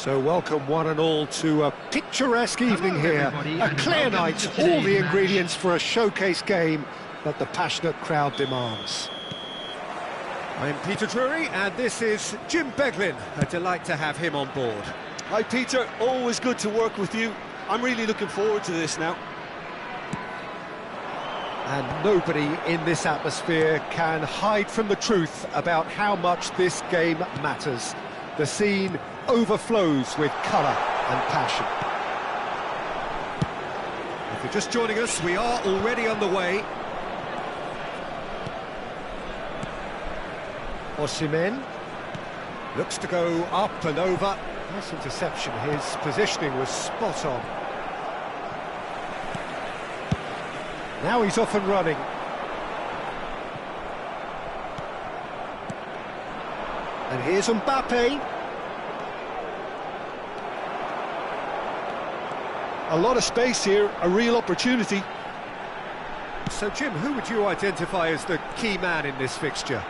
So welcome one and all to a picturesque evening here. A clear night, all the ingredients for a showcase game that the passionate crowd demands. I'm Peter Drury and this is Jim Beglin. A delight to have him on board. Hi Peter, always good to work with you. I'm really looking forward to this now. And nobody in this atmosphere can hide from the truth about how much this game matters. The scene overflows with colour and passion. If you're just joining us, we are already on the way. Osimhen looks to go up and over. Nice interception, his positioning was spot on. Now he's off and running. And here's Mbappe. A lot of space here, a real opportunity. So Jim, who would you identify as the key man in this fixture?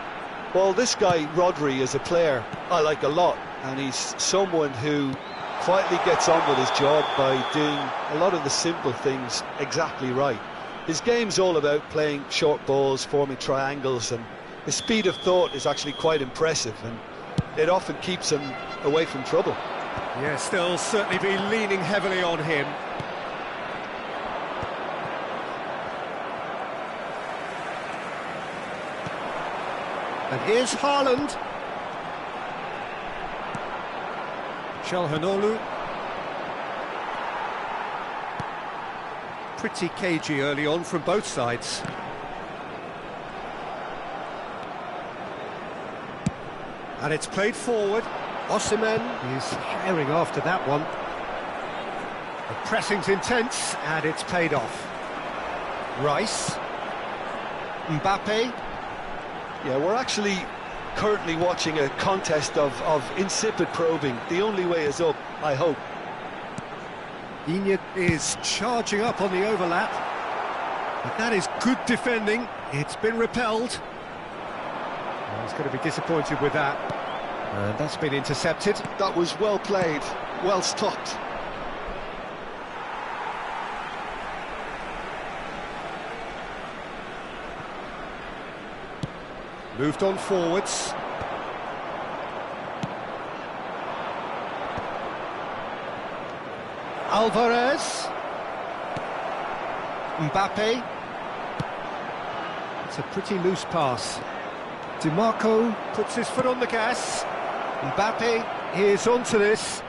Well, this guy, Rodri, is a player I like a lot, and he's someone who quietly gets on with his job by doing a lot of the simple things exactly right. His game's all about playing short balls, forming triangles, and his speed of thought is actually quite impressive, and it often keeps him away from trouble. Yes, they'll certainly be leaning heavily on him. And here's Haaland. Çalhanoğlu. Pretty cagey early on from both sides. And it's played forward. Osimhen is herring after that one. The pressing's intense, and it's paid off. Rice. Mbappe. Yeah, we're actually currently watching a contest of insipid probing. The only way is up, I hope. Iñak is charging up on the overlap. But that is good defending. It's been repelled. Well, he's going to be disappointed with that. And that's been intercepted. That was well played, well stopped. Moved on forwards. Alvarez. Mbappe. It's a pretty loose pass. DiMarco puts his foot on the gas. Mbappe is onto this.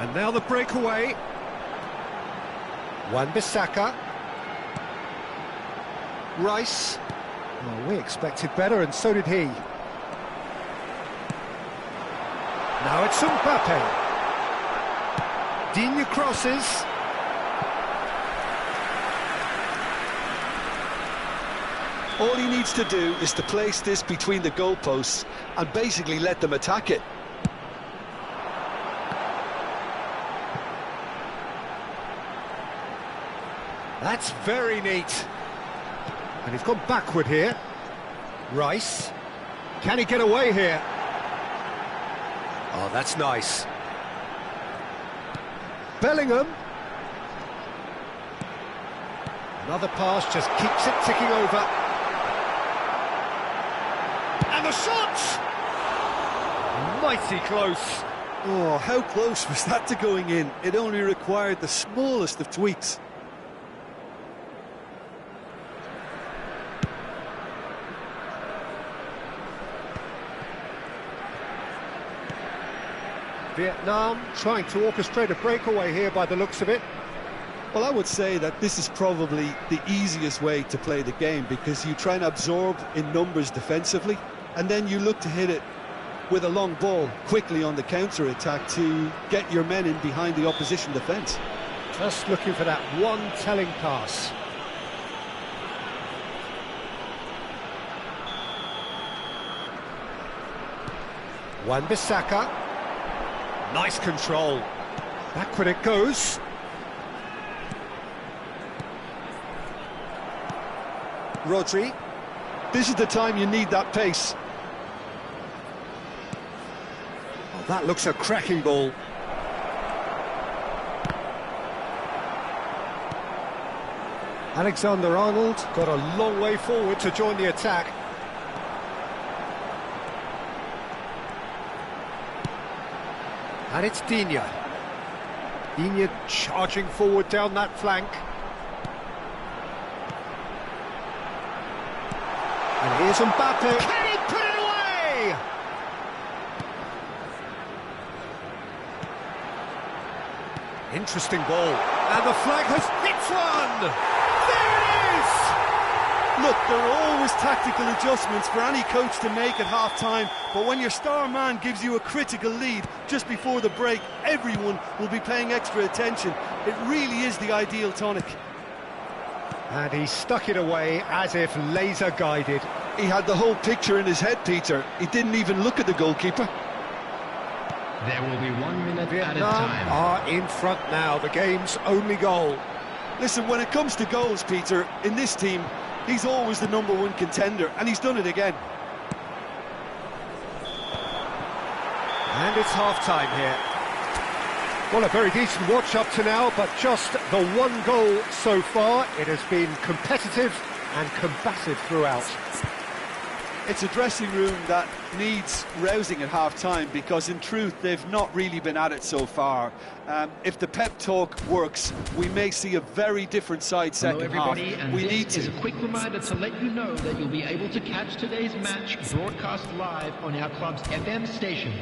And now the breakaway. Wan-Bissaka. Rice. Well, we expected better, and so did he. Now it's Mbappe. Digne crosses. All he needs to do is to place this between the goalposts and basically let them attack it. That's very neat. And he's gone backward here. Rice. Can he get away here? Oh, that's nice. Bellingham. Another pass just keeps it ticking over. And the shot! Mighty close. Oh, how close was that to going in? It only required the smallest of tweaks. Vietnam trying to orchestrate a breakaway here by the looks of it. Well, I would say that this is probably the easiest way to play the game, because you try and absorb in numbers defensively, and then you look to hit it with a long ball quickly on the counter-attack to get your men in behind the opposition defence. Just looking for that one telling pass. Wan-Bissaka. Nice control. Backward it goes. Rodri. This is the time you need that pace. That looks a cracking ball. Alexander-Arnold got a long way forward to join the attack. And it's Digne. Digne charging forward down that flank. And here's Mbappe. Can he put it away? Interesting ball. And the flag has hit one! There it is! Look, there are always tactical adjustments for any coach to make at half-time, but when your star man gives you a critical lead just before the break, everyone will be paying extra attention. It really is the ideal tonic. And he stuck it away as if laser-guided. He had the whole picture in his head, Peter. He didn't even look at the goalkeeper. There will be 1 minute at a Vietnam time. are in front now, the game's only goal. Listen, when it comes to goals, Peter, in this team, he's always the #1 contender, and he's done it again. And it's half-time here. Well, a very decent watch up to now, but just the one goal so far. It has been competitive and combative throughout. It's a dressing room that needs rousing at half-time, because in truth they've not really been at it so far. If the pep talk works, we may see a very different side Hello second half. everybody, and We need this is to. a quick reminder to let you know that you'll be able to catch today's match broadcast live on our club's FM station.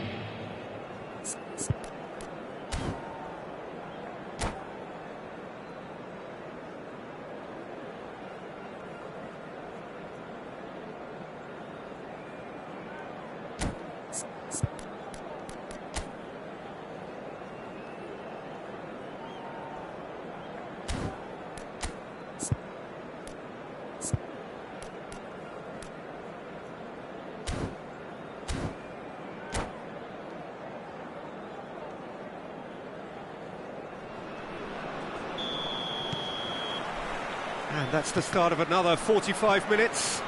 And that's the start of another 45 minutes.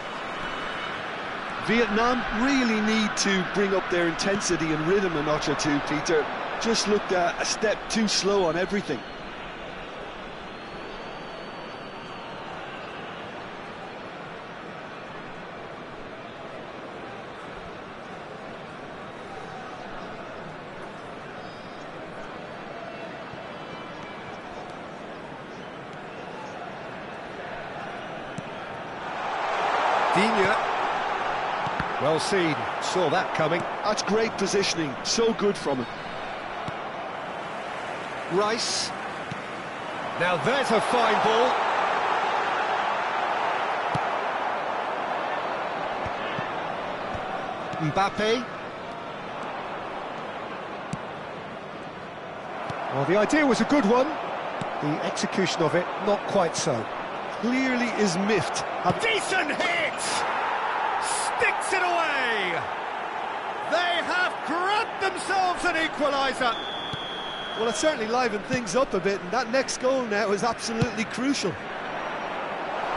Vietnam really need to bring up their intensity and rhythm a notch or two, Peter. Just looked a step too slow on everything. Digne. Well seen, saw that coming. That's great positioning, so good from him. Rice. Now there's a fine ball. Mbappe. Well, the idea was a good one. The execution of it, not quite so. Clearly is miffed. A decent hit! Sticks it away! They have grabbed themselves an equaliser. Well, it certainly livened things up a bit, and that next goal now is absolutely crucial.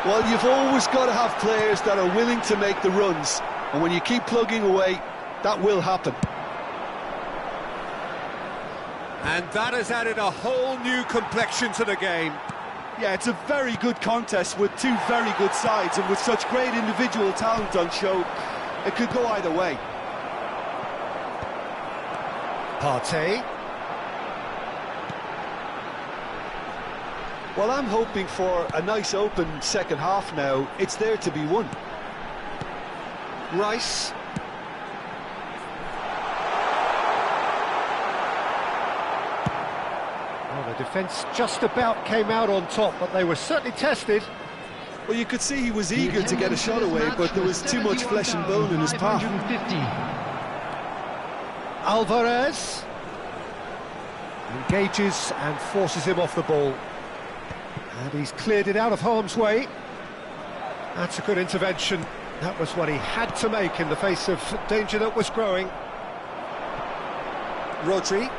Well, you've always got to have players that are willing to make the runs, and when you keep plugging away, that will happen. And that has added a whole new complexion to the game. Yeah, it's a very good contest with two very good sides, and with such great individual talent on show, it could go either way. Partey. Well, I'm hoping for a nice open second half now. It's there to be won. Rice. Well, the defence just about came out on top, but they were certainly tested. Well, you could see he was eager to get a shot away, but there was too much flesh and bone in his path. Alvarez engages and forces him off the ball. And he's cleared it out of harm's way. That's a good intervention. That was what he had to make in the face of danger that was growing. Rodri.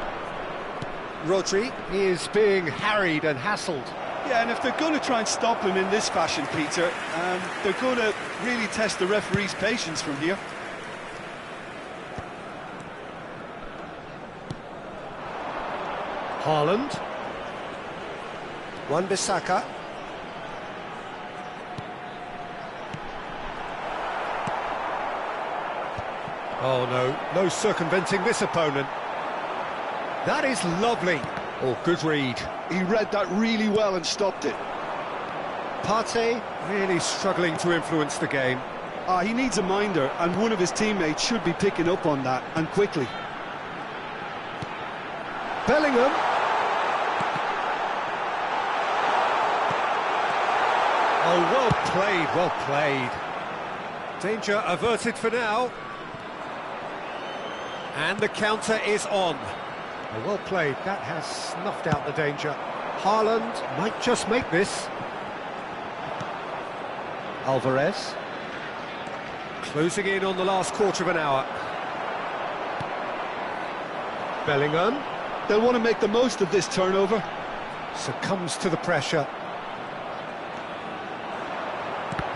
Rodri is being harried and hassled. Yeah, and if they're going to try and stop him in this fashion, Peter, they're going to really test the referee's patience from here. Haaland. Wan-Bissaka. Oh no, no circumventing this opponent. That is lovely. Oh, good read. He read that really well and stopped it. Partey really struggling to influence the game. He needs a minder, and one of his teammates should be picking up on that, and quickly. Bellingham. Oh, well played, well played. Danger averted for now. And the counter is on. Oh, well played, that has snuffed out the danger. Haaland might just make this. Alvarez. Closing in on the last quarter of an hour. Bellingham. They'll want to make the most of this turnover. Succumbs to the pressure.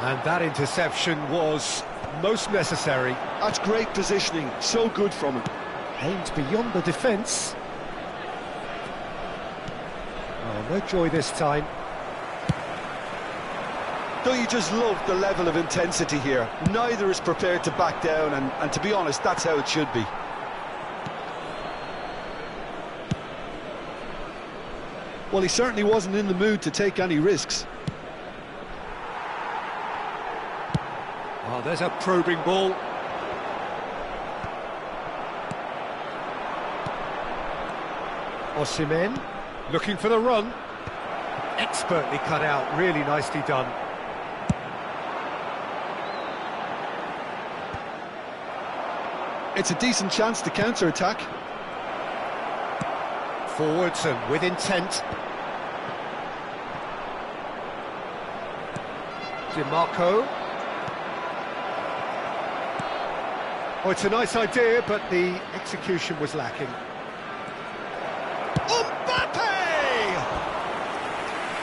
And that interception was most necessary. That's great positioning, so good from him. Aimed beyond the defence. Oh, no joy this time. Don't you just love the level of intensity here? Neither is prepared to back down, and to be honest, that's how it should be. Well, he certainly wasn't in the mood to take any risks. Oh, there's a probing ball. Osimhen looking for the run. Expertly cut out, really nicely done. It's a decent chance to counter-attack. Forwards and with intent. DiMarco. Oh, it's a nice idea, but the execution was lacking. Mbappe!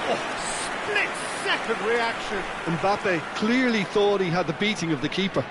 Oh, split-second reaction. Mbappe clearly thought he had the beating of the keeper.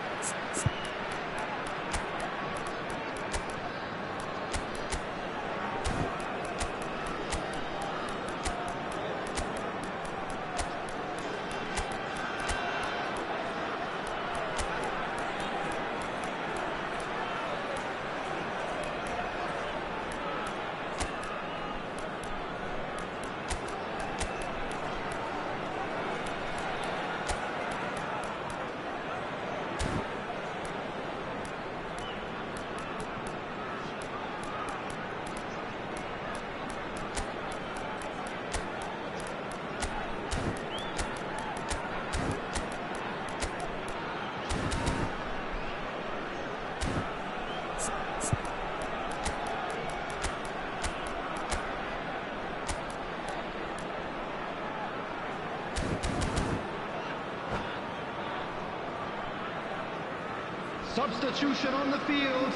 Substitution on the field.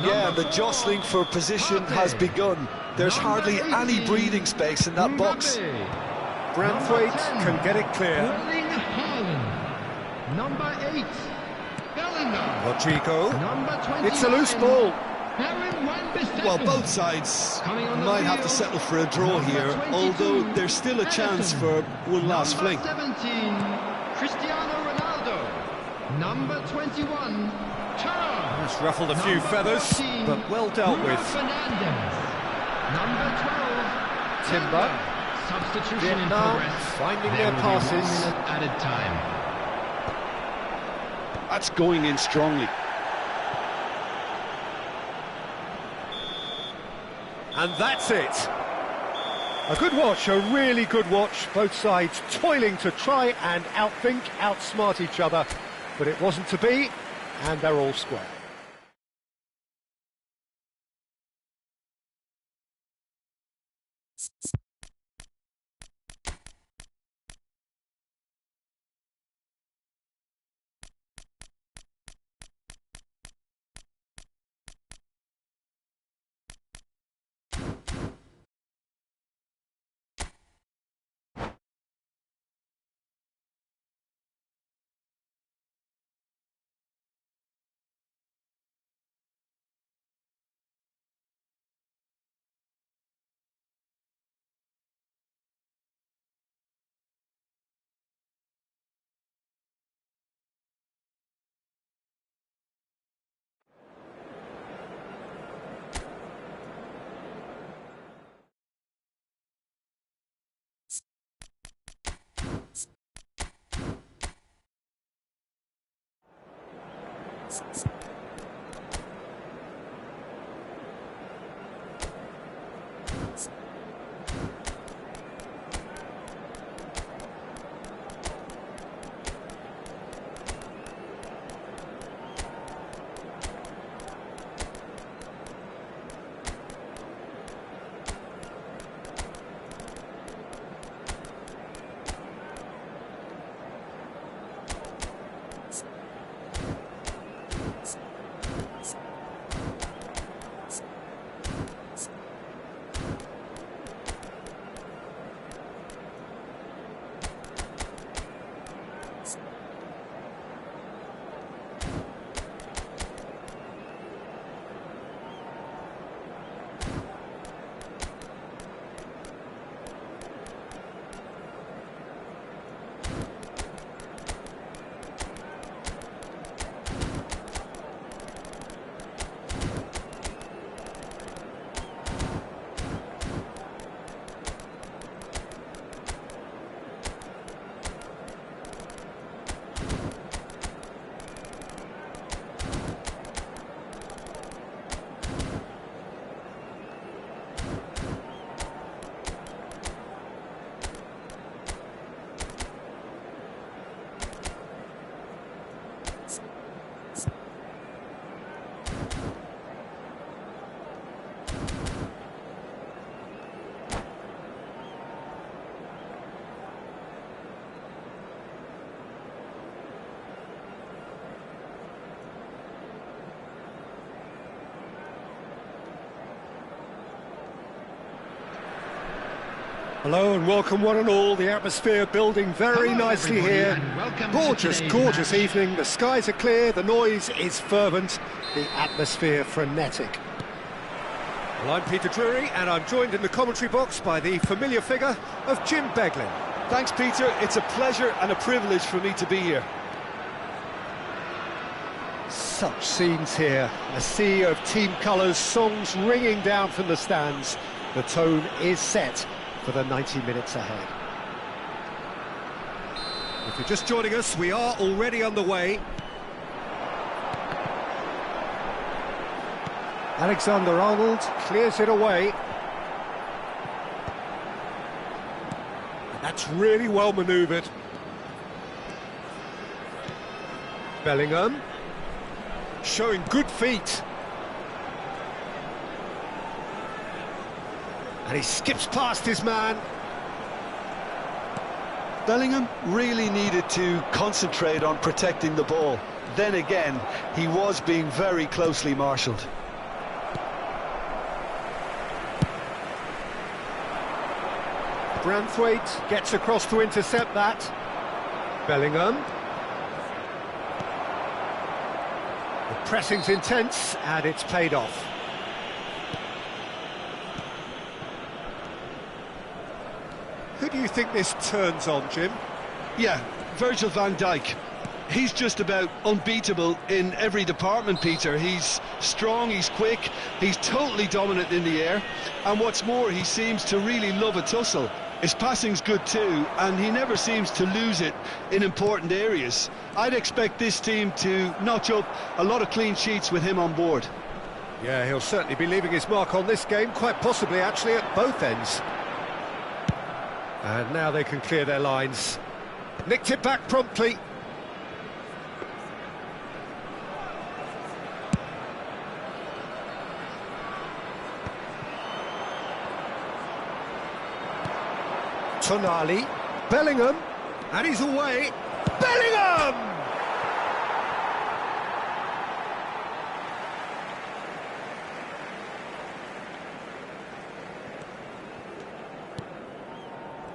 Yeah, the jostling for position has begun. There's hardly any breathing space in that box. Branthwaite can get it clear. Number 8, Bellingham. Rodrigo. Number 29. It's a loose ball. Well, both sides might have to settle for a draw here, although there's still a chance for one last fling. 17, Cristiano Ronaldo. Number 21, That's ruffled a few feathers, but well dealt with. Fernandez. Number 12, Timber. Substitution in Vietnam progress. finding There their will be 1 passes. minute added time. That's going in strongly. And that's it. A good watch, a really good watch. Both sides toiling to try and outthink, outsmart each other. But it wasn't to be, and they're all square. Hello and welcome one and all. The atmosphere building very nicely here. Gorgeous, gorgeous evening. The skies are clear, the noise is fervent, the atmosphere frenetic. Well, I'm Peter Drury and I'm joined in the commentary box by the familiar figure of Jim Beglin. Thanks, Peter. It's a pleasure and a privilege for me to be here. Such scenes here. A sea of team colours, songs ringing down from the stands. The tone is set for the 90 minutes ahead. If you're just joining us, we are already underway. Alexander-Arnold clears it away. And that's really well manoeuvred. Bellingham showing good feet. And he skips past his man. Bellingham really needed to concentrate on protecting the ball. Then again, he was being very closely marshalled. Branthwaite gets across to intercept that. Bellingham. The pressing's intense and it's paid off. Who do you think this turns on, Jim? Yeah, Virgil van Dijk. He's just about unbeatable in every department, Peter. He's strong, he's quick, he's totally dominant in the air, and what's more, he seems to really love a tussle. His passing's good too, and he never seems to lose it in important areas. I'd expect this team to notch up a lot of clean sheets with him on board. Yeah, he'll certainly be leaving his mark on this game, quite possibly actually at both ends. And now they can clear their lines. Nicked it back promptly. Tonali, Bellingham, and he's away. Bellingham!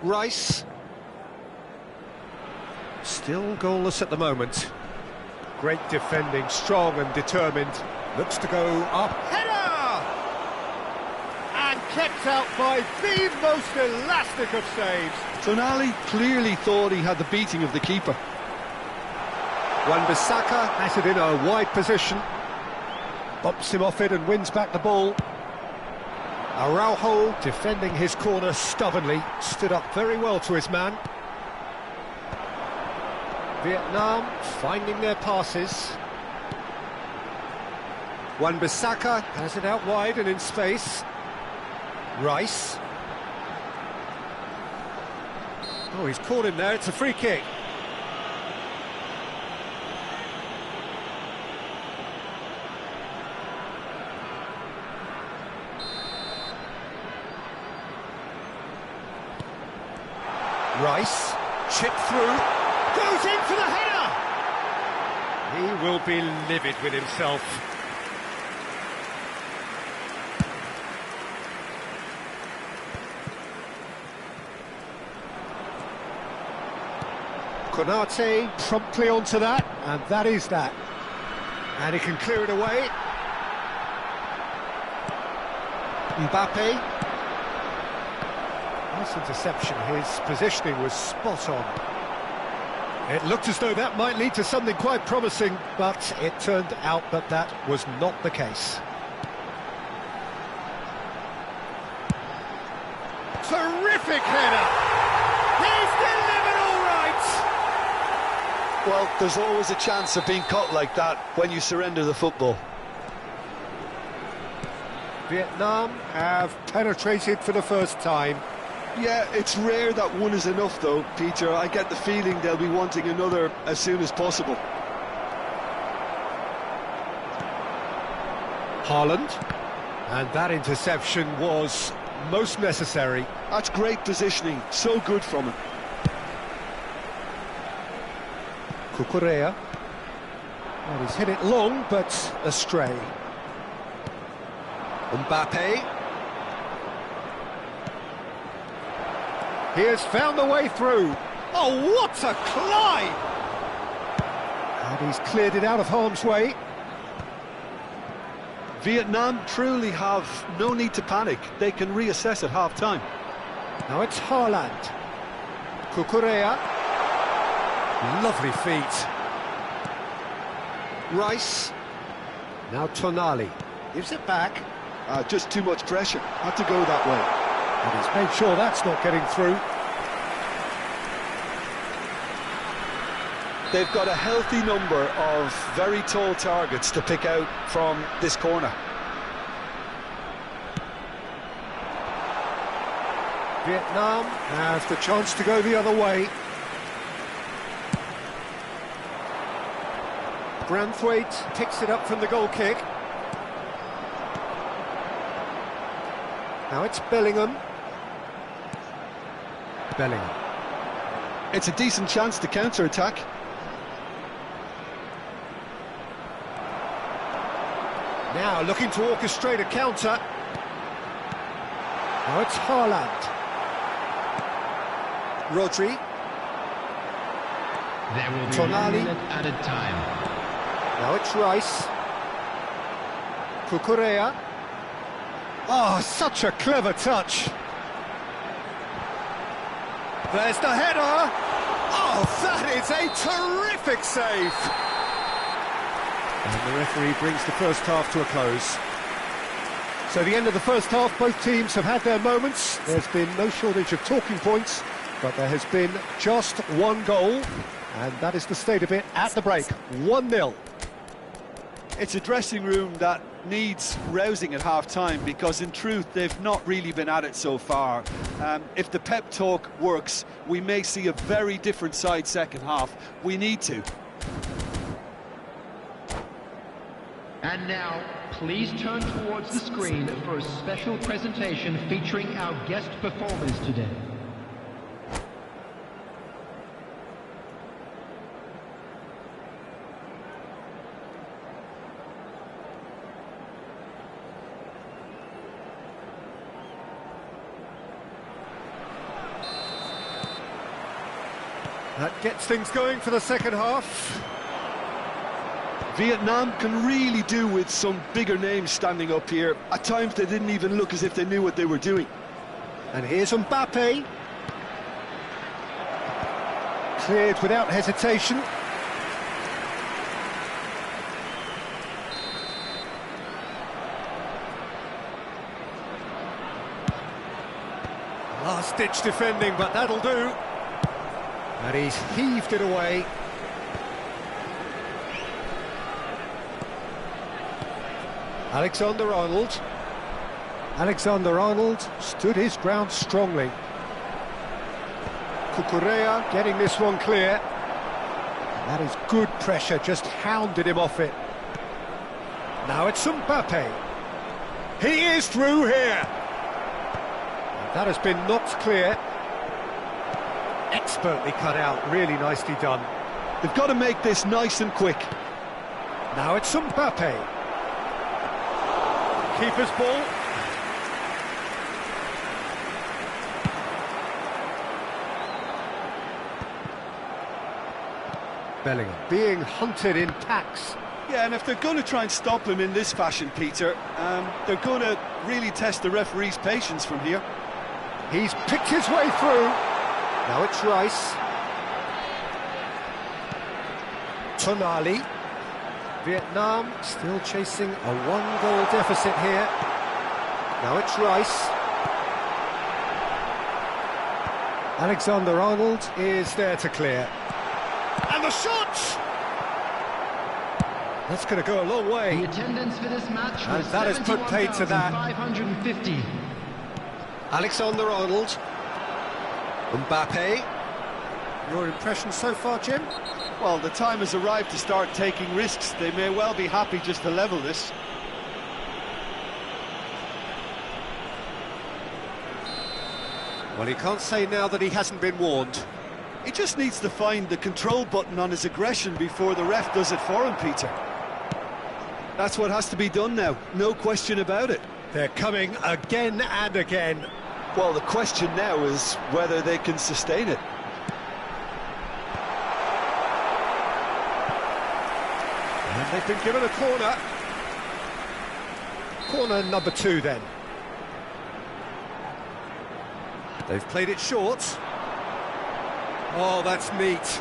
Rice. Still goalless at the moment. Great defending, strong and determined. Looks to go up. Header! And kept out by the most elastic of saves. Tonali clearly thought he had the beating of the keeper. Wan-Bissaka has it in a wide position. Bumps him off it and wins back the ball. Araujo defending his corner stubbornly, stood up very well to his man. Vietnam finding their passes. Wan-Bissaka has it out wide and in space. Rice. Oh, he's caught him there, it's a free kick. Rice, chipped through, goes in for the header! He will be livid with himself. Konate promptly onto that, and that is that. And he can clear it away. Mbappe. Nice interception, his positioning was spot on. It looked as though that might lead to something quite promising, but it turned out that that was not the case. Terrific header! He's delivered all right! Well, there's always a chance of being caught like that when you surrender the football. Vietnam have penetrated for the first time. Yeah, it's rare that one is enough though, Peter. I get the feeling they'll be wanting another as soon as possible. Haaland, and that interception was most necessary. That's great positioning, so good from him. Cucurella. Well, he's hit it long, but astray. Mbappe. He has found the way through. Oh, what a climb! And he's cleared it out of harm's way. Vietnam truly have no need to panic. They can reassess at half-time. Now it's Haaland. Cucurella. Lovely feet. Rice. Now Tonali. Gives it back. Just too much pressure. Had to go that way. And he's made sure that's not getting through. They've got a healthy number of very tall targets to pick out from this corner. Vietnam has the chance to go the other way. Branthwaite picks it up from the goal kick. Now it's Bellingham. Bellingham. It's a decent chance to counter-attack. Now looking to orchestrate a counter. Now it's Haaland. Rodri. There will be Tonali. 1 minute added time. Now it's Rice. Cucurella. Oh, such a clever touch. There's the header. Oh, that is a terrific save. And the referee brings the first half to a close. So the end of the first half, both teams have had their moments. There's been no shortage of talking points, but there has been just one goal, and that is the state of it at the break. 1-0. It's a dressing room that needs rousing at half-time, because in truth they've not really been at it so far. If the pep talk works, we may see a very different side second half. We need to. And now, please turn towards the screen for a special presentation featuring our guest performers today. That gets things going for the second half. Vietnam can really do with some bigger names standing up here. At times they didn't even look as if they knew what they were doing. And here's Mbappe. Cleared without hesitation. Last-ditch defending, but that'll do. And he's heaved it Alexander-Arnold. Alexander-Arnold stood his ground strongly. Cucurella getting this one clear. That is good pressure, just hounded him off it. Now it's Mbappe. He is through here. That has been knocked clear. Expertly cut out, really nicely done. They've got to make this nice and quick. Now it's Mbappe. Keeper's ball. Bellingham being hunted in packs. Yeah, and if they're going to try and stop him in this fashion, Peter, they're going to really test the referee's patience from here. He's picked his way through. Now it's Rice. Tonali. Vietnam still chasing a one-goal deficit here. Now it's Rice. Alexander-Arnold is there to clear. And the shot! That's going to go a long way. The attendance for this match was that has put paid to that. 550. Alexander-Arnold. Mbappe. Your impression so far, Jim? Well, the time has arrived to start taking risks. They may well be happy just to level this. Well, he can't say now that he hasn't been warned. He just needs to find the control button on his aggression before the ref does it for him, Peter. That's what has to be done now, no question about it. They're coming again and again. Well, the question now is whether they can sustain it. And they've been given a corner. Corner number 2 then. They've played it short. Oh, that's neat.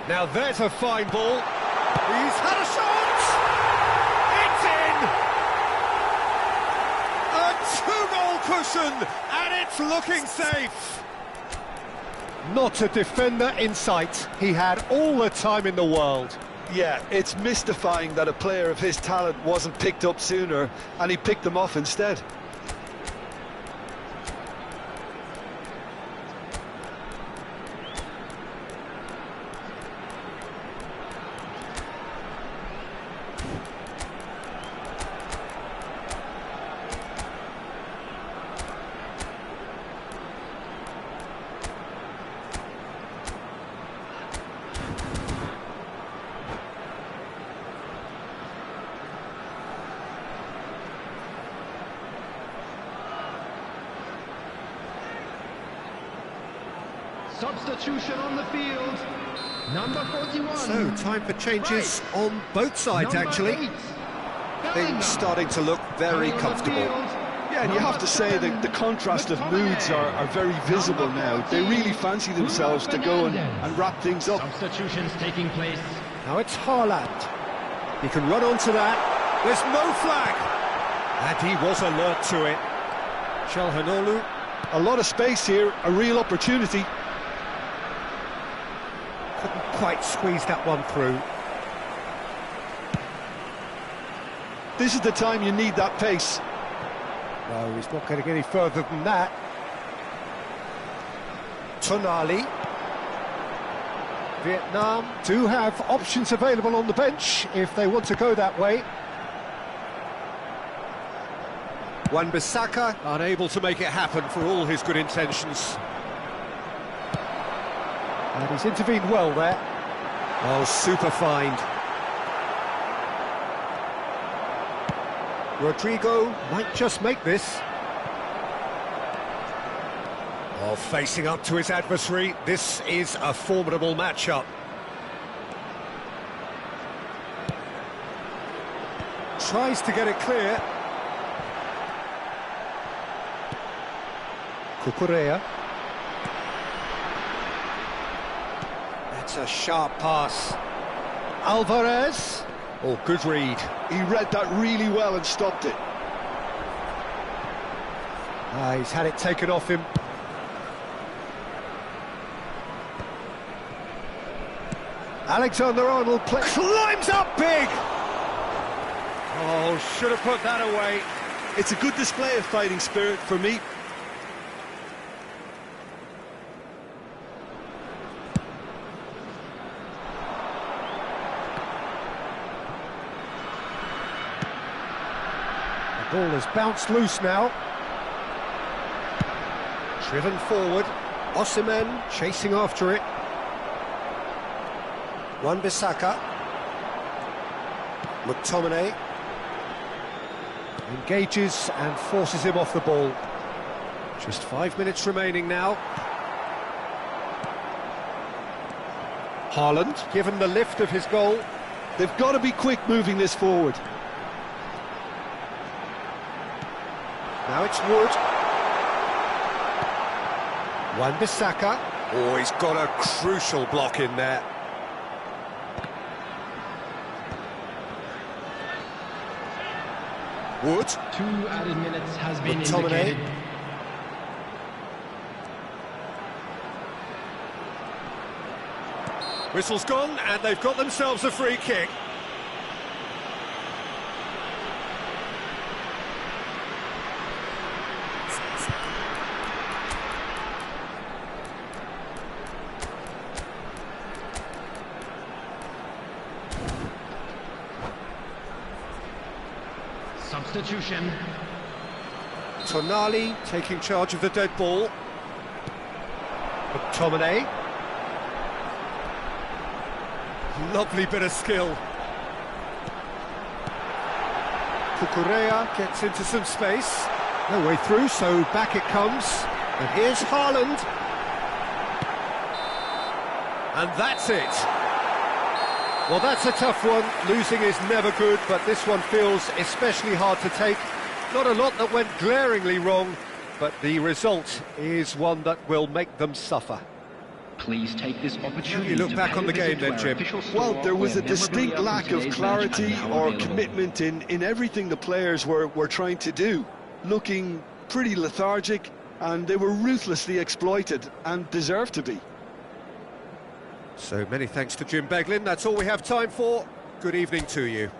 Now there's a fine ball. He's had a shot! It's in! A 2-goal cushion, and it's looking safe. Not a defender in sight. He had all the time in the world. Yeah, it's mystifying that a player of his talent wasn't picked up sooner, and he picked them off instead. Substitution on the field. Number 41. So, time for changes on both sides, actually. Things starting to look very comfortable. Yeah, and you have to say that the contrast of moods are very visible now. They really fancy themselves to go and wrap things up. Substitutions taking place. Now it's Haaland. He can run onto that. There's no flag. And he was alert to it. Çalhanoğlu. A lot of space here, a real opportunity. Couldn't quite squeeze that one through. This is the time you need that pace. No, he's not getting any further than that. Tonali. Vietnam do have options available on the bench if they want to go that way. Wan-Bissaka unable to make it happen for all his good intentions. And he's intervened well there. Oh, super find. Rodrigo might just make this. Oh, facing up to his adversary, this is a formidable matchup. Tries to get it clear. Cucurella. That's a sharp pass. Alvarez. Oh, good read. He read that really well and stopped it. He's had it taken off him. Alexander-Arnold climbs up big! Oh, should have put that away. It's a good display of fighting spirit for me. The ball has bounced loose now. Driven forward. Osimhen chasing after it. Wan-Bissaka. McTominay engages and forces him off the ball. Just 5 minutes remaining now. Haaland, given the lift of his goal. They've got to be quick moving this forward. Now it's Wood. Wan-Bissaka. Oh, he's got a crucial block in there. Wood. 2 added minutes has been McTominay. indicated. Whistle's gone, and they've got themselves a free kick. Substitution. Tonali taking charge of the dead ball. McTominay. Lovely bit of skill. Cucurella gets into some space. No way through, so back it comes. And here's Haaland. And that's it. Well, that's a tough one. Losing is never good, but this one feels especially hard to take. Not a lot that went glaringly wrong, but the result is one that will make them suffer. Please take this opportunity You look to back pay on the a visit game to then, our Jim. official store Well, there was a where distinct memorabilia lack from of today's clarity match are now or available. commitment in everything the players were trying to do. Looking pretty lethargic, and they were ruthlessly exploited and deserved to be. So many thanks to Jim Beglin. That's all we have time for. Good evening to you.